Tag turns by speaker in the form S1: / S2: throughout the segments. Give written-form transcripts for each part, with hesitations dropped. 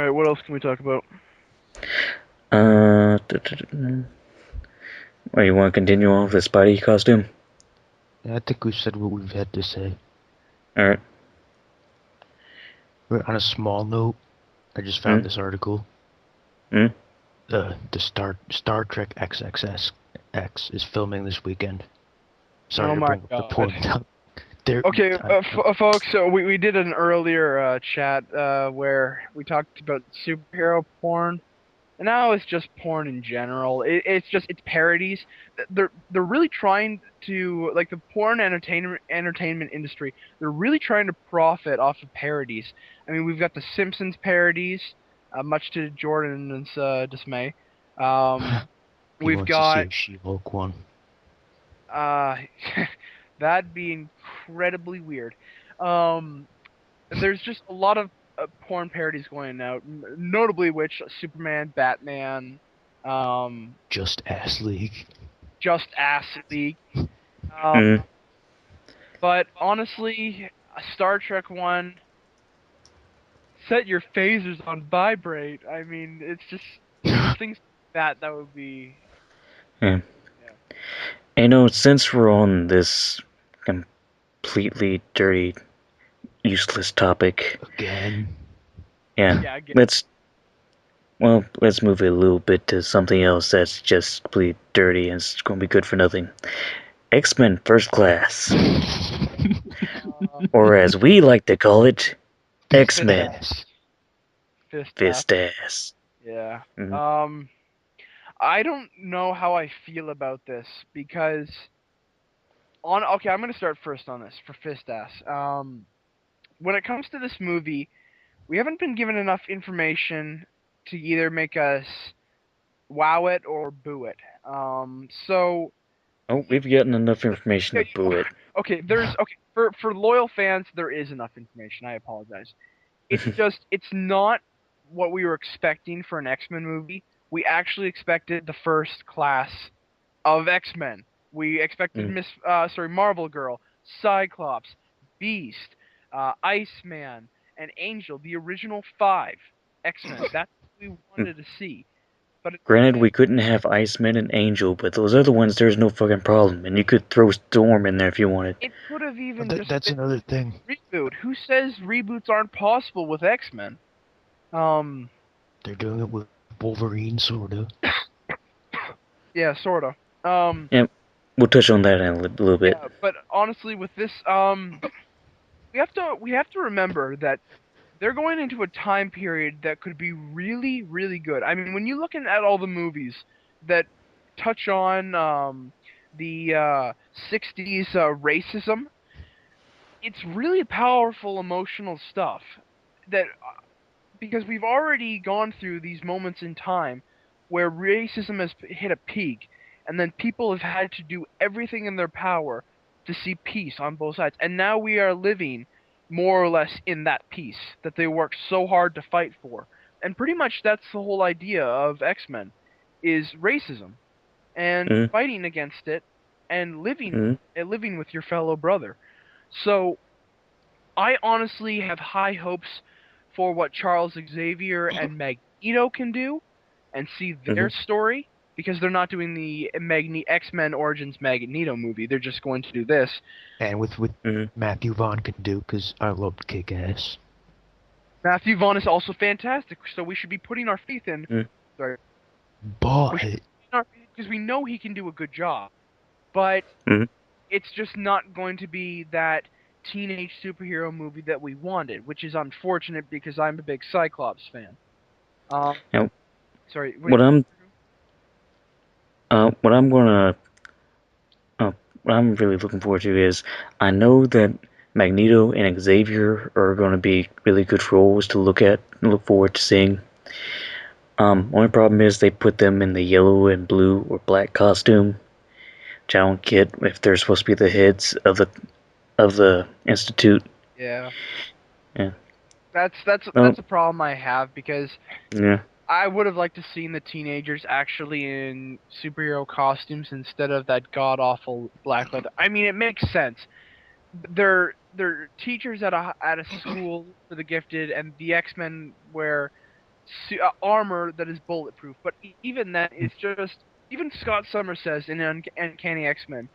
S1: Alright, what else can we talk about?
S2: Well, you want to continue on with the Spidey costume?
S3: Yeah, I think we've said what we've had to say.
S2: Alright.
S3: On a small note, I just
S2: Hmm?
S3: found this article.
S2: Hmm?
S3: The Star Trek XXX is filming this weekend. Sorry
S1: Oh
S3: to
S1: my
S3: bring up the
S1: god.
S3: point. There,
S1: Okay, folks, so we did an earlier chat where we talked about superhero porn, and now it's just porn in general. It's parodies. They're really trying to, like, the porn entertainment industry. They're really trying to profit off of parodies. I mean, we've got the Simpsons parodies, much to Jordan's dismay. Um,
S3: he
S1: we've
S3: wants to see
S1: got
S3: a She-Hulk one.
S1: uh, that'd be incredibly weird. Um, there's just a lot of porn parodies going out, notably which Superman, Batman, um,
S3: Just Ass League.
S1: Just Ass League.
S2: Hmm?
S1: But honestly, a Star Trek one, set your phasers on vibrate. I mean, it's just things like that would be.
S2: Yeah.
S1: Yeah.
S2: Since we're on this completely dirty, useless topic,
S3: Again.
S2: yeah,
S1: Yeah, I get.
S2: let's move it a little bit to something else that's just completely dirty and it's going to be good for nothing. X-Men First Class, or as we like to call it,
S1: Fist
S2: X-Men
S3: Ass.
S1: fist ass.
S2: Fist Ass.
S1: Yeah.
S2: Hmm?
S1: Um, I don't know how I feel about this because okay, I'm gonna start first on this for Fist Ass. When it comes to this movie, we haven't been given enough information to either make us wow it or boo it. So
S2: Oh, we've gotten enough information
S1: yeah,
S2: to boo it.
S1: okay, there's okay for loyal fans, there is enough information. I apologize. It's just it's not what we were expecting for an X-Men movie. We actually expected the first class of X-Men. We expected
S2: Mm.
S1: Marvel Girl, Cyclops, Beast, Iceman, and Angel, the original five X-Men. That's what we wanted to see. But
S2: Granted,
S1: instead,
S2: we couldn't have Iceman and Angel, but those other ones, there's no fucking problem, and you could throw Storm in there if you wanted.
S1: it could have even just
S3: That's
S1: been
S3: another thing.
S1: a reboot. Who says reboots aren't possible with X-Men? Um,
S3: They're doing it with Wolverine, sorta.
S1: yeah, sorta. Um,
S2: Yeah, we'll touch on that in a little bit.
S1: yeah, but honestly, with this, we have to remember that they're going into a time period that could be really, really good. I mean, when you're looking at all the movies that touch on the 60s racism, it's really powerful emotional stuff that because we've already gone through these moments in time where racism has hit a peak, and then people have had to do everything in their power to see peace on both sides. And now we are living more or less in that peace that they worked so hard to fight for. And pretty much that's the whole idea of X-Men is racism and
S2: Mm,
S1: fighting against it and
S2: mm,
S1: living with your fellow brother. So I honestly have high hopes for what Charles Xavier and Magneto can do and see their
S2: mm.
S1: story because they're not doing the X-Men Origins Magneto movie. They're just going to do this.
S3: And with
S2: Mm.
S3: Matthew Vaughn can do, because I loved Kick-Ass.
S1: Matthew Vaughn is also fantastic, so we should be putting our faith in.
S2: Mm.
S1: Sorry, we should
S3: But
S1: because we know he can do a good job, but
S2: Mm.
S1: it's just not going to be that teenage superhero movie that we wanted, which is unfortunate because I'm a big Cyclops fan. Um,
S2: Now,
S1: sorry,
S2: what I'm what I'm gonna uh, what I'm really looking forward to is I know that Magneto and Xavier are going to be really good roles to look forward to seeing. Only problem is they put them in the yellow and blue or black costume, which I don't get if they're supposed to be the heads of the institute.
S1: yeah,
S2: Yeah,
S1: that's
S2: no,
S1: a problem I have because
S2: yeah,
S1: I would have liked to seen the teenagers actually in superhero costumes instead of that god awful black leather. I mean, it makes sense. They're teachers at a school for the gifted, and the X Men where armor that is bulletproof. But even then, it's just even Scott Summers says in Uncanny X-Men,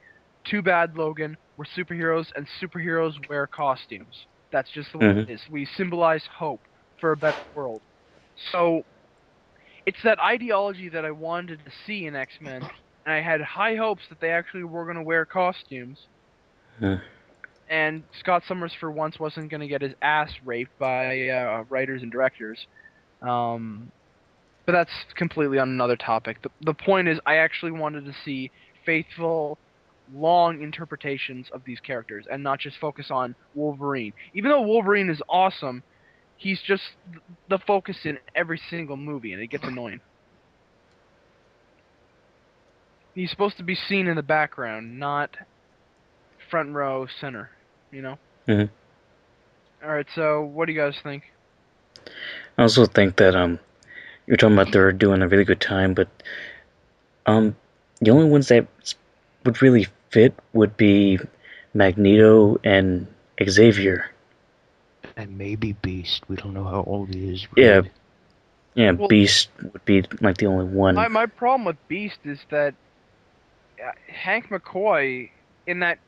S1: "Too bad, Logan. We're superheroes, and superheroes wear costumes. That's just the way
S2: Hmm.
S1: it is. We symbolize hope for a better world." So it's that ideology that I wanted to see in X-Men, and I had high hopes that they actually were going to wear costumes.
S2: Hmm.
S1: And Scott Summers, for once, wasn't going to get his ass raped by writers and directors. Um, but that's completely on another topic. The point is, I actually wanted to see faithful, long interpretations of these characters, and not just focus on Wolverine. Even though Wolverine is awesome, he's just the focus in every single movie, and it gets annoying. He's supposed to be seen in the background, not front row center. You know.
S2: Hmm.
S1: All right. So, what do you guys think?
S2: I also think that you're talking about they're doing a really good time, but um, the only ones that would really fit would be Magneto and Xavier.
S3: And maybe Beast. We don't know how old he is,
S2: Yeah,
S3: really.
S2: yeah,
S1: Well,
S2: Beast would be like the only one.
S1: my problem with Beast is that Hank McCoy in that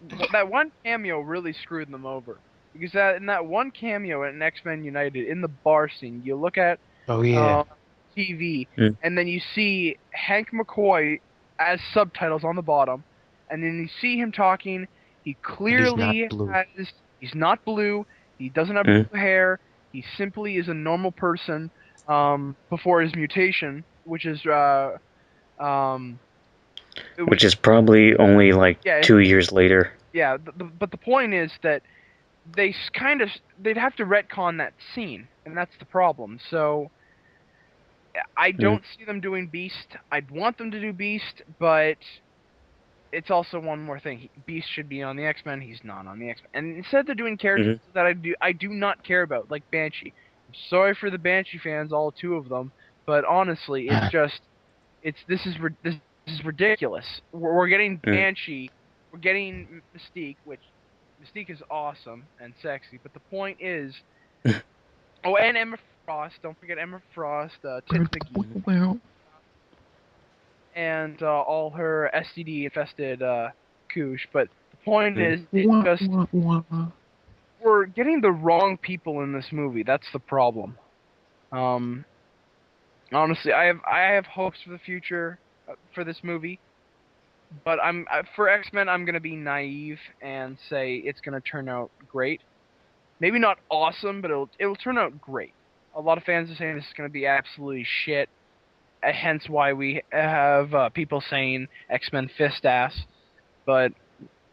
S1: one cameo really screwed them over, because in that one cameo in X-Men United in the bar scene, you look at
S3: Oh, yeah.
S1: uh, TV,
S2: Mm.
S1: and then you see Hank McCoy as subtitles on the bottom, and then you see him talking. He
S3: And he's not
S1: clearly
S3: blue.
S1: he's not blue. He doesn't have
S2: Mm.
S1: blue hair. He simply is a normal person before his mutation, which is um,
S2: Which
S1: which
S2: is probably only like
S1: yeah,
S2: 2 years later.
S1: yeah. But the point is that they'd have to retcon that scene, and that's the problem. So I
S2: Mm.
S1: don't see them doing Beast. I'd want them to do Beast, but it's also one more thing. Beast should be on the X-Men. He's not on the X-Men. And instead they're doing characters
S2: Hmm.
S1: that I do not care about, like Banshee. I'm sorry for the Banshee fans, all two of them, but honestly, it's just this is ridiculous. We're getting
S2: Mm.
S1: Banshee, we're getting Mystique, which Mystique is awesome and sexy, but the point is, oh, and Emma Frost. Don't forget Emma Frost, Tits McGee, and all her STD infested Koosh. But the point
S2: Mm.
S1: is, it just we're getting the wrong people in this movie. That's the problem. Um, honestly, I have hopes for the future for this movie. But for X-Men, I'm gonna be naive and say it's gonna turn out great. Maybe not awesome, but it'll turn out great. A lot of fans are saying this is gonna be absolutely shit. Hence why we have people saying X-Men fist ass. But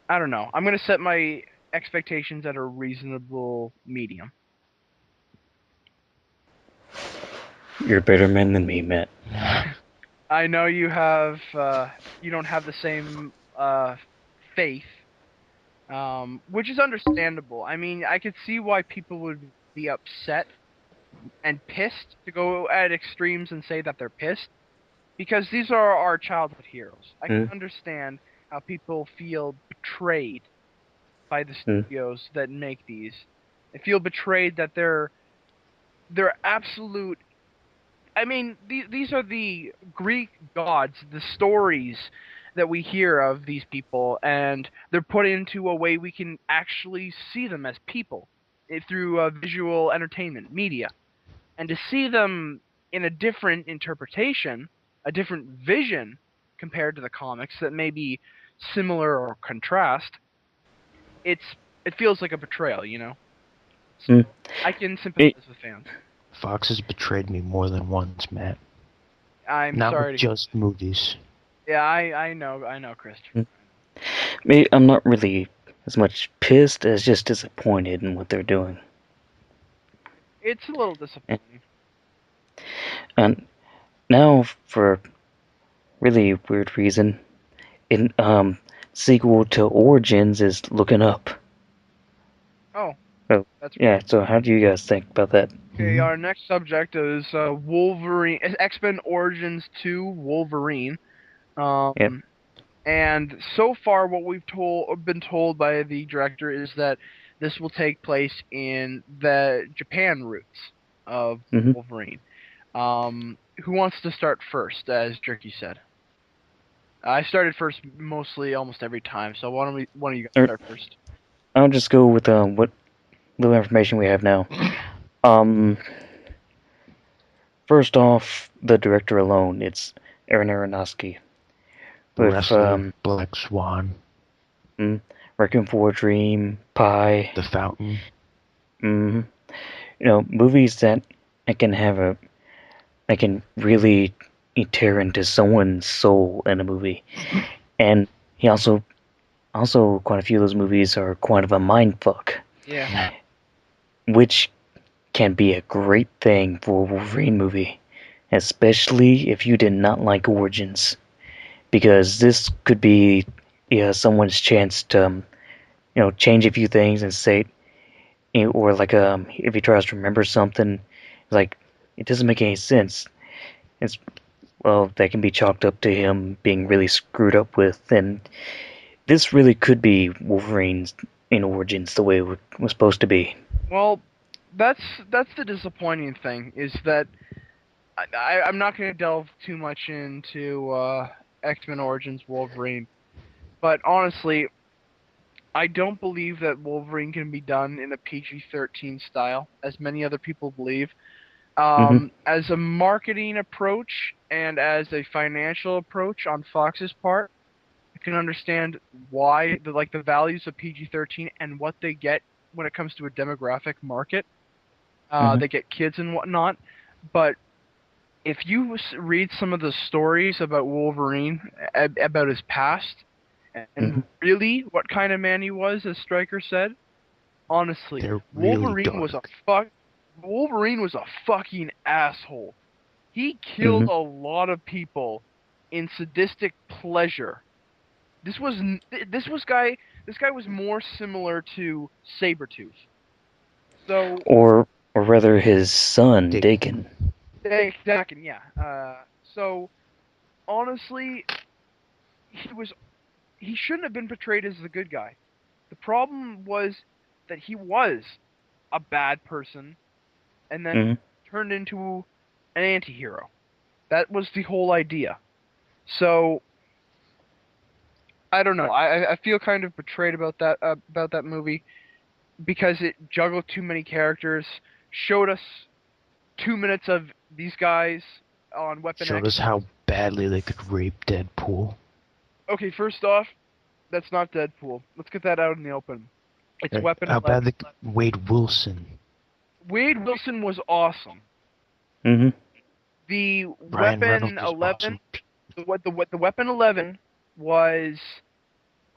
S1: I don't know. I'm gonna set my expectations at a reasonable medium.
S2: You're a better man than me, Matt.
S1: I know you don't have the same faith, which is understandable. I mean, I could see why people would be upset and pissed, to go at extremes and say that they're pissed, because these are our childhood heroes. I can
S2: Mm.
S1: understand how people feel betrayed by the
S2: Mm.
S1: studios that make these. They feel betrayed that they're absolute. I mean, these are the Greek gods, the stories that we hear of these people, and they're put into a way we can actually see them as people through visual entertainment media. And to see them in a different interpretation, a different vision compared to the comics that may be similar or contrast, it's it feels like a betrayal, you know.
S2: Mm.
S1: So I can
S2: It,
S1: sympathize with fans.
S3: Fox has betrayed me more than once, Matt.
S1: I'm
S3: Not with
S1: sorry to hear.
S3: just movies.
S1: Yeah, I know, Christopher.
S2: mm. I'm not really as much pissed as just disappointed in what they're doing.
S1: It's a little
S2: And,
S1: disappointing.
S2: and now, for a really weird reason, in sequel to Origins is looking up.
S1: Oh,
S2: Oh,
S1: that's
S2: yeah. So how do you guys think about that?
S1: okay. Our next subject is Wolverine, X-Men Origins 2 Wolverine.
S2: Yep.
S1: Um, and so far, what we've been told by the director is that this will take place in the Japan roots of
S2: Hmm.
S1: Wolverine. Who wants to start first, as Jerky said? I started first mostly almost every time, so why don't one of you guys
S2: Er,
S1: start first?
S2: I'll just go with what little information we have now. Um, First off, the director alone, it's Aaron Aronofsky
S3: The
S2: with
S3: Wrestler, Black Swan,
S2: Requiem for a Dream, Pie.
S3: The Fountain.
S2: Movies that I can really tear into someone's soul in a movie. And he also quite a few of those movies are quite of a mind fuck,
S1: Yeah.
S2: which can be a great thing for a Wolverine movie, especially if you did not like Origins, because this could be someone's chance to change a few things and say, or like if he tries to remember something, like it doesn't make any sense. It's well, that can be chalked up to him being really screwed up with, and this really could be Wolverine's in Origins the way it was supposed to be.
S1: Well, that's the disappointing thing is that I'm not going to delve too much into X-Men Origins Wolverine, but honestly, I don't believe that Wolverine can be done in a PG-13 style, as many other people believe.
S2: Mm-hmm.
S1: As a marketing approach and as a financial approach on Fox's part, I can understand why the values of PG-13 and what they get when it comes to a demographic market.
S2: Mm-hmm.
S1: They get kids and whatnot, but if you read some of the stories about Wolverine, about his past,
S2: Mm-hmm.
S1: and really what kind of man he was, as Stryker said, honestly,
S3: They're really dark.
S1: Wolverine was a fucking asshole. He killed
S2: Mm-hmm.
S1: a lot of people in sadistic pleasure. This was this was guy this guy was more similar to Sabretooth. So
S2: Or rather, his son
S3: Dick.
S2: Dakin.
S1: exactly, yeah. So honestly, he shouldn't have been portrayed as the good guy. The problem was that he was a bad person and then
S2: Mm-hmm.
S1: turned into an anti-hero. That was the whole idea. So I don't know. I feel kind of betrayed about that movie because it juggled too many characters, showed us 2 minutes of these guys on Weapon
S3: Showed
S1: X.
S3: us how badly they could rape Deadpool.
S1: Okay, first off, that's not Deadpool. Let's get that out in the open. It's Weapon
S3: How
S1: 11.
S3: bad Wade Wilson.
S1: Wade Wilson was awesome.
S2: Mm-hmm.
S1: The
S3: Ryan
S1: Weapon
S3: Reynolds was
S1: 11,
S3: awesome.
S1: the Weapon 11 was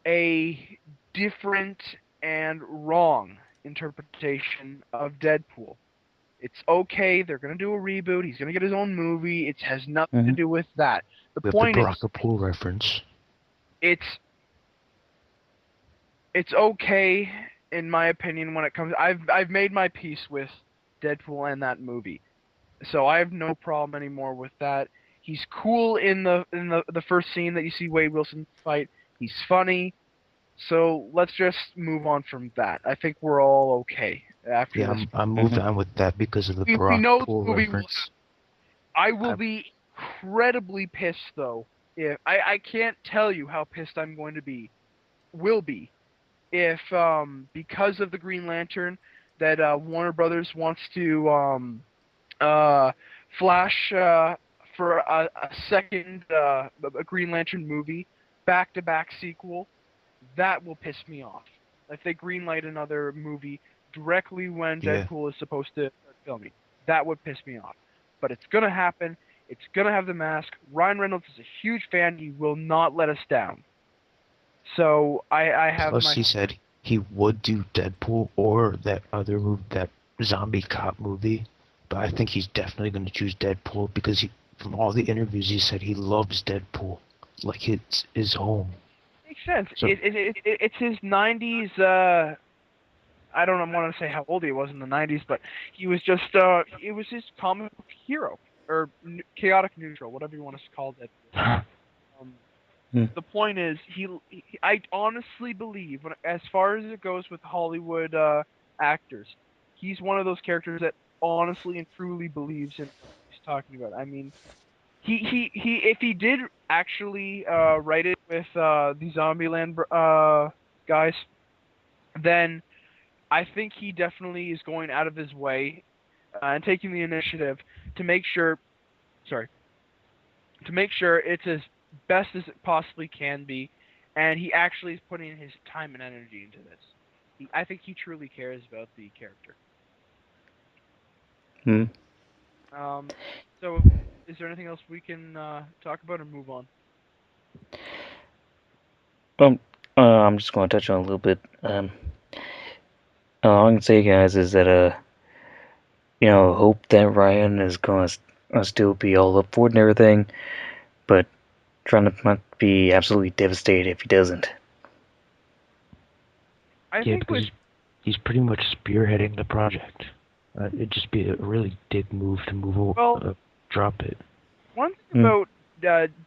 S1: a different and wrong interpretation of Deadpool. It's okay. They're gonna do a reboot. He's gonna get his own movie. It has nothing to
S2: Mm-hmm.
S1: do with that. The
S3: We have the
S1: point is,
S3: Baraka reference.
S1: it's it's okay in my opinion when it comes. I've made my peace with Deadpool and that movie, so I have no problem anymore with that. He's cool in the first scene that you see Wade Wilson fight. He's funny. So let's just move on from that. I think we're all okay after
S3: Yeah,
S1: this.
S3: I'm
S2: Mm-hmm.
S3: moved on with that because of the
S1: We
S3: Baraka
S1: know the movie will
S3: reference.
S1: I will
S3: I,
S1: be incredibly pissed though. If I can't tell you how pissed I'm going to be, will be, if because of the Green Lantern that Warner Brothers wants to uh Flash for a second a Green Lantern movie, back to back sequel, that will piss me off. If they greenlight another movie directly when
S3: yeah,
S1: Deadpool is supposed to start filming, that would piss me off. But it's gonna happen. It's gonna have the mask. Ryan Reynolds is a huge fan. He will not let us down. So I have
S3: plus
S1: my
S3: he said he would do Deadpool or that other movie, that zombie cop movie. But I think he's definitely going to choose Deadpool because from all the interviews, he said he loves Deadpool, like it's his home.
S1: makes sense.
S3: So
S1: It's his '90s. I don't want to say how old he was in the '90s, but he was just it was his comic book hero or chaotic neutral, whatever you want to call it. Um, the point is, I honestly believe, as far as it goes with Hollywood actors, he's one of those characters that honestly and truly believes in talking about. I mean, he if he did actually write it with the Zombieland guys, then I think he definitely is going out of his way and taking the initiative to make sure, sorry, to make sure it's as best as it possibly can be, and he actually is putting his time and energy into this. I think he truly cares about the character.
S2: Hmm.
S1: So, is there anything else we can talk about or move on?
S2: Um, I'm just going to touch on a little bit. All I can say, guys, is that hope that Ryan is going to still be all up for it and everything, but trying to not be absolutely devastated if he doesn't.
S1: I
S3: Yeah,
S1: think with
S3: because he's pretty much spearheading the project. It'd just be a really dick move to drop it.
S1: one thing
S2: Hmm.
S1: about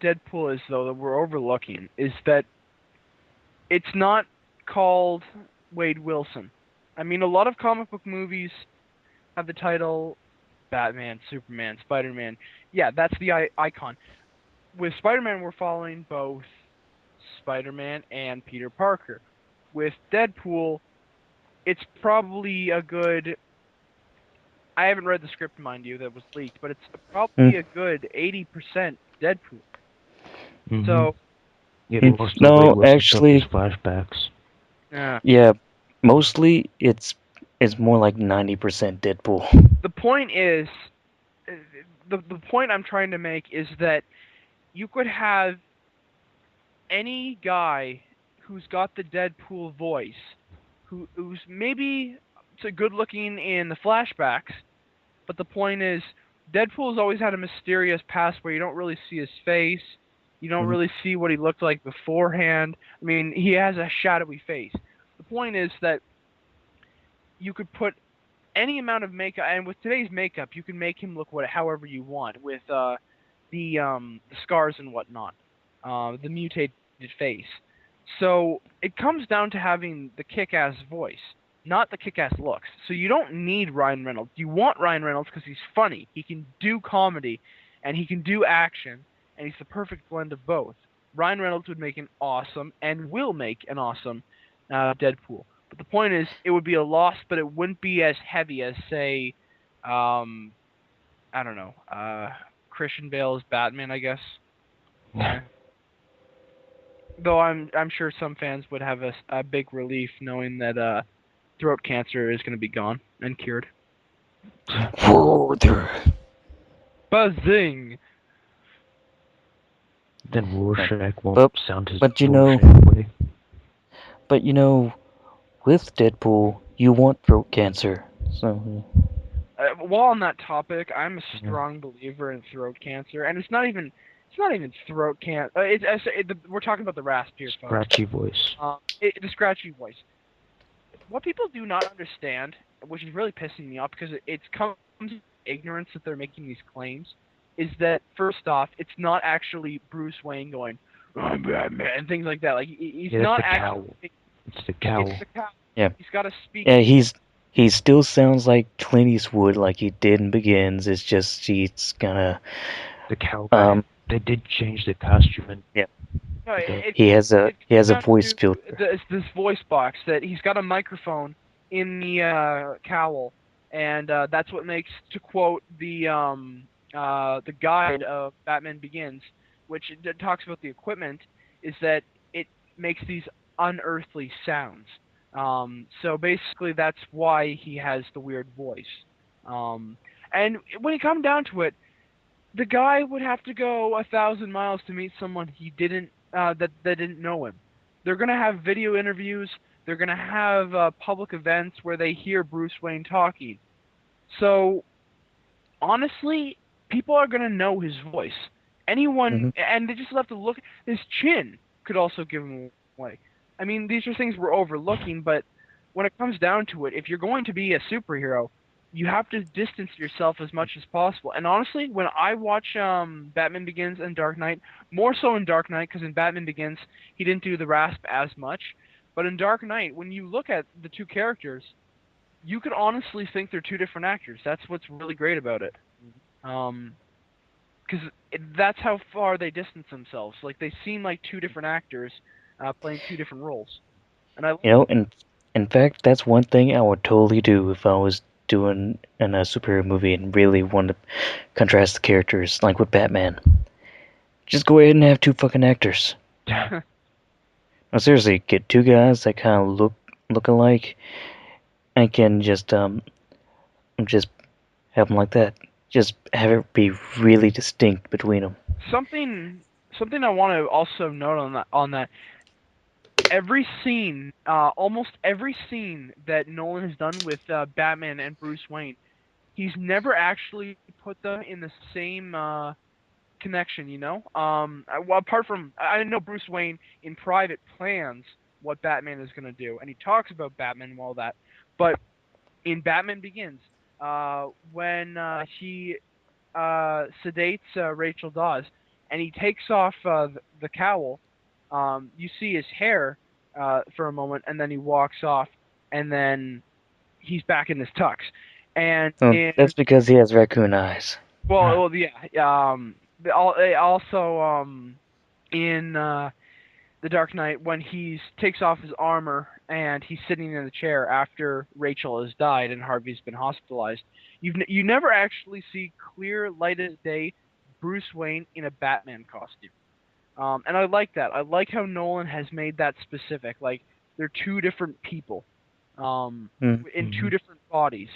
S1: Deadpool is though that we're overlooking is that it's not called Wade Wilson. I mean, a lot of comic book movies have the title Batman, Superman, Spider-Man. Yeah, that's the icon. With Spider-Man, we're following both Spider-Man and Peter Parker. With Deadpool, it's probably a good. I haven't read the script, mind you, that was leaked, but it's
S2: Hmm.
S1: probably a good 80% Deadpool.
S3: Mm-hmm.
S1: So,
S3: Yeah,
S2: Hmm.
S3: most of the Wade
S2: No,
S3: Wilson stuff is
S2: actually,
S3: flashbacks.
S2: yeah, mostly it's more like 90% Deadpool.
S1: the point is, the point I'm trying to make is that you could have any guy who's got the Deadpool voice, who's maybe good looking in the flashbacks, but the point is, Deadpool's always had a mysterious past where you don't really see his face, you don't
S2: Mhm.
S1: really see what he looked like beforehand. I mean, he has a shadowy face. The point is that you could put any amount of makeup, and with today's makeup, you can make him look however you want with the scars and whatnot, the mutated face. So it comes down to having the kick-ass voice, not the kick-ass looks. So you don't need Ryan Reynolds. You want Ryan Reynolds because he's funny. He can do comedy, and he can do action, and he's the perfect blend of both. Ryan Reynolds would make an awesome, and will make an awesome, Deadpool. But the point is, it would be a loss, but it wouldn't be as heavy as, say, um, I don't know, Christian Bale's Batman, I guess. Though I'm sure some fans would have a big relief knowing that throat cancer is going to be gone and cured.
S2: Further.
S1: Buzzing.
S3: Then Rorschach won't
S2: But
S3: sound his
S2: but you know
S3: Rorschach way.
S2: but you know with Deadpool you want throat cancer. So
S1: While on that topic, I'm a
S3: Yeah.
S1: strong believer in throat cancer, and it's not even throat cancer. We're talking about the rasp here, folks.
S3: Scratchy voice.
S1: The scratchy voice. What people do not understand, which is really pissing me off because it comes from ignorance that they're making these claims, is that first off, it's not actually Bruce Wayne going "I'm Batman" and things like that. Like he's
S3: Yeah, that's
S1: not
S3: the
S1: actually.
S3: cowl. It's the cowl.
S1: It's the cow.
S2: yeah.
S1: He's got to speak.
S2: Yeah, he still sounds like Clint Eastwood like he did in Begins. It's just he's gonna
S3: The cowl guy. They did change the costume and
S2: yeah.
S1: No,
S3: the
S1: it
S2: He
S1: comes
S2: has a
S1: down
S2: voice
S1: to
S2: filter.
S1: this voice box that he's got a microphone in the cowl, and that's what makes, to quote the guide of Batman Begins, which talks about the equipment, is that it makes these unearthly sounds. So basically, that's why he has the weird voice. And when you come down to it, the guy would have to go 1,000 miles to meet someone he didn't that didn't know him. They're gonna have video interviews. They're gonna have public events where they hear Bruce Wayne talking. So honestly, people are gonna know his voice. Anyone,
S2: Hmm.
S1: and they just have to look. His chin could also give him away. I mean, these are things we're overlooking, but when it comes down to it, if you're going to be a superhero, you have to distance yourself as much as possible. And honestly, when I watch Batman Begins and Dark Knight, more so in Dark Knight, because in Batman Begins he didn't do the rasp as much, but in Dark Knight, when you look at the two characters, you could honestly think they're two different actors. That's what's really great about it. because that's how far they distance themselves. Like they seem like two different actors playing two different roles, and I
S2: You know, in fact, that's one thing I would totally do if I was doing a superhero movie and really wanted to contrast the characters, like with Batman. Just go ahead and have two fucking actors. No, seriously, get two guys that kind of look alike, and can just have them like that. Just have it be really distinct between them.
S1: something something I want to also note on that every scene, almost every scene that Nolan has done with Batman and Bruce Wayne, he's never actually put them in the same connection. Well, apart from I know Bruce Wayne in private plans what Batman is going to do, and he talks about Batman and all that, but in Batman Begins, when he sedates Rachel Dawes, and he takes off the cowl. You see his hair for a moment, and then he walks off, and then he's back in his tux. And
S2: Well,
S1: in
S2: that's because he has raccoon eyes.
S1: yeah, also in the Dark Knight when he takes off his armor and he's sitting in the chair after Rachel has died and Harvey's been hospitalized. You never actually see clear light as day Bruce Wayne in a Batman costume. And I like that. I like how Nolan has made that specific. Like they're two different people, in two
S3: Mhm.
S1: different bodies.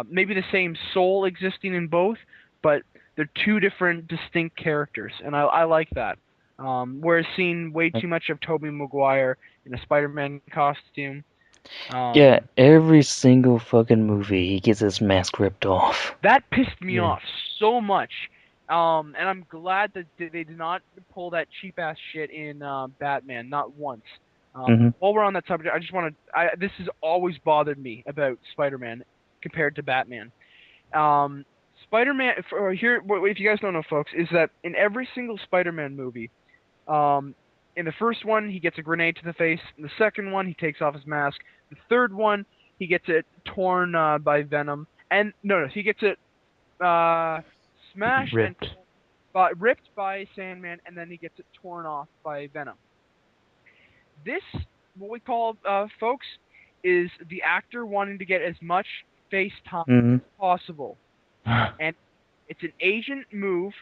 S1: Maybe the same soul existing in both, but they're two different distinct characters, and I like that. Whereas seeing way too much of Tobey Maguire in a Spider-Man costume,
S2: Yeah,
S1: um,
S2: every single fucking movie he gets his mask ripped off.
S1: that pissed me
S3: Yeah.
S1: off so much. And I'm glad that they did not pull that cheap ass shit in Batman, not once.
S2: Hmm.
S1: While we're on that subject, I just want to. This has always bothered me about Spider-Man compared to Batman. Um, Spider-Man. Here, if you guys don't know, folks, is that in every single Spider-Man movie, um, in the first one he gets a grenade to the face. In the second one he takes off his mask. The third one he gets it torn by Venom. And no, he gets it smashed and
S3: Ripped.
S1: ripped by Sandman, and then he gets it torn off by Venom. This, what we call, folks, is the actor wanting to get as much face time
S2: Hmm.
S1: as possible, and it's an agent move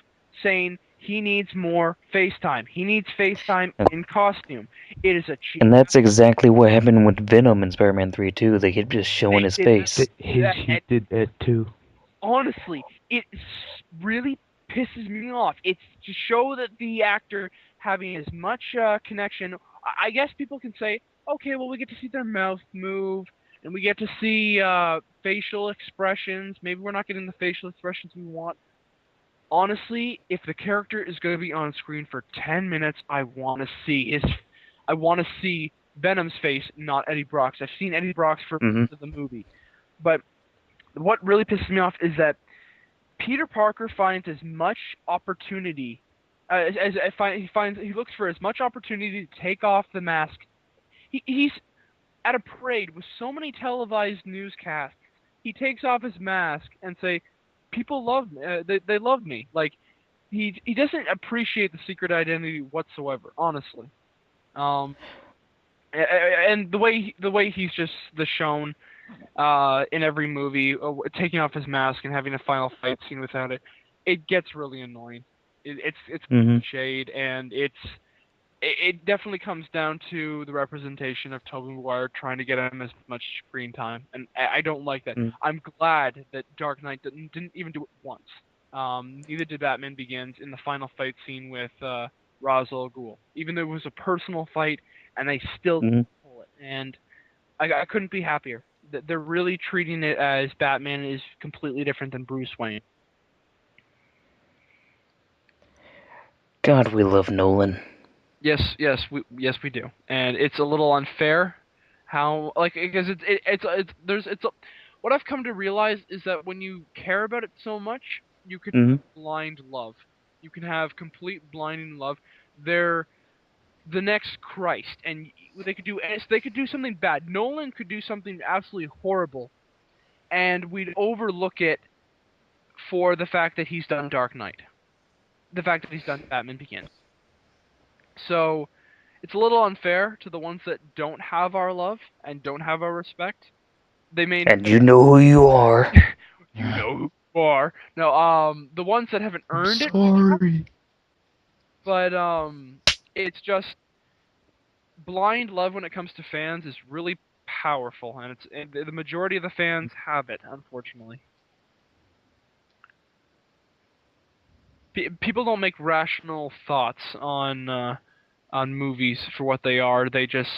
S1: saying he needs more face time. He needs face time in costume. It is a cheap.
S2: And that's exactly what happened with Venom in Spider-Man 3 too. They kept just showing
S1: They
S2: his
S1: did that.
S2: face.
S3: He did that too.
S1: Honestly, it really pisses me off. It's to show that the actor having as much connection. I guess people can say, okay, well, we get to see their mouth move, and we get to see facial expressions. Maybe we're not getting the facial expressions we want. Honestly, if the character is going to be on screen for 10 minutes, I want to see Venom's face, not Eddie Brock's. I've seen Eddie Brock's for
S2: Hmm.
S1: most of the movie, but what really pisses me off is that Peter Parker finds as much opportunity he looks for as much opportunity to take off the mask. He's at a parade with so many televised newscasts. He takes off his mask and say, "People love me. They love me." Like he doesn't appreciate the secret identity whatsoever. Honestly, um, and the way he's just the shown in every movie, taking off his mask and having a final fight scene without it, it gets really annoying. It's
S2: Hmm.
S1: cliched, and it definitely comes down to the representation of Tobey Maguire trying to get him as much screen time, and I don't like that. I'm glad that Dark Knight didn't even do it once. Neither did Batman Begins in the final fight scene with Ra's al Ghul, even though it was a personal fight, and they still
S2: Hmm.
S1: pull it. And I couldn't be happier. They're really treating it as Batman is completely different than Bruce Wayne.
S2: God, we love Nolan.
S1: Yes, we do, and it's a little unfair how because what I've come to realize is that when you care about it so much, you can
S2: Hmm.
S1: have blind love. You can have complete blinding love. They're the next Christ, and they could do something bad. Nolan could do something absolutely horrible, and we'd overlook it for the fact that he's done Dark Knight. the fact that he's done Batman Begins. So it's a little unfair to the ones that don't have our love and don't have our respect. They may
S2: And you know who you are.
S1: you know who you are. No, the ones that haven't
S3: I'm
S1: earned it,
S3: sorry.
S1: but it's just blind love when it comes to fans is really powerful, and the majority of the fans have it, unfortunately. People don't make rational thoughts on movies for what they are. They just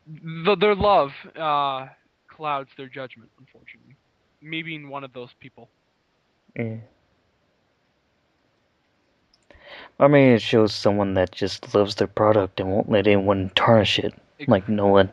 S1: their love clouds their judgment, unfortunately. Me being one of those people.
S2: Yeah. I mean, it shows someone that just loves their product and won't let anyone tarnish it, like
S1: Exactly.
S2: Nolan.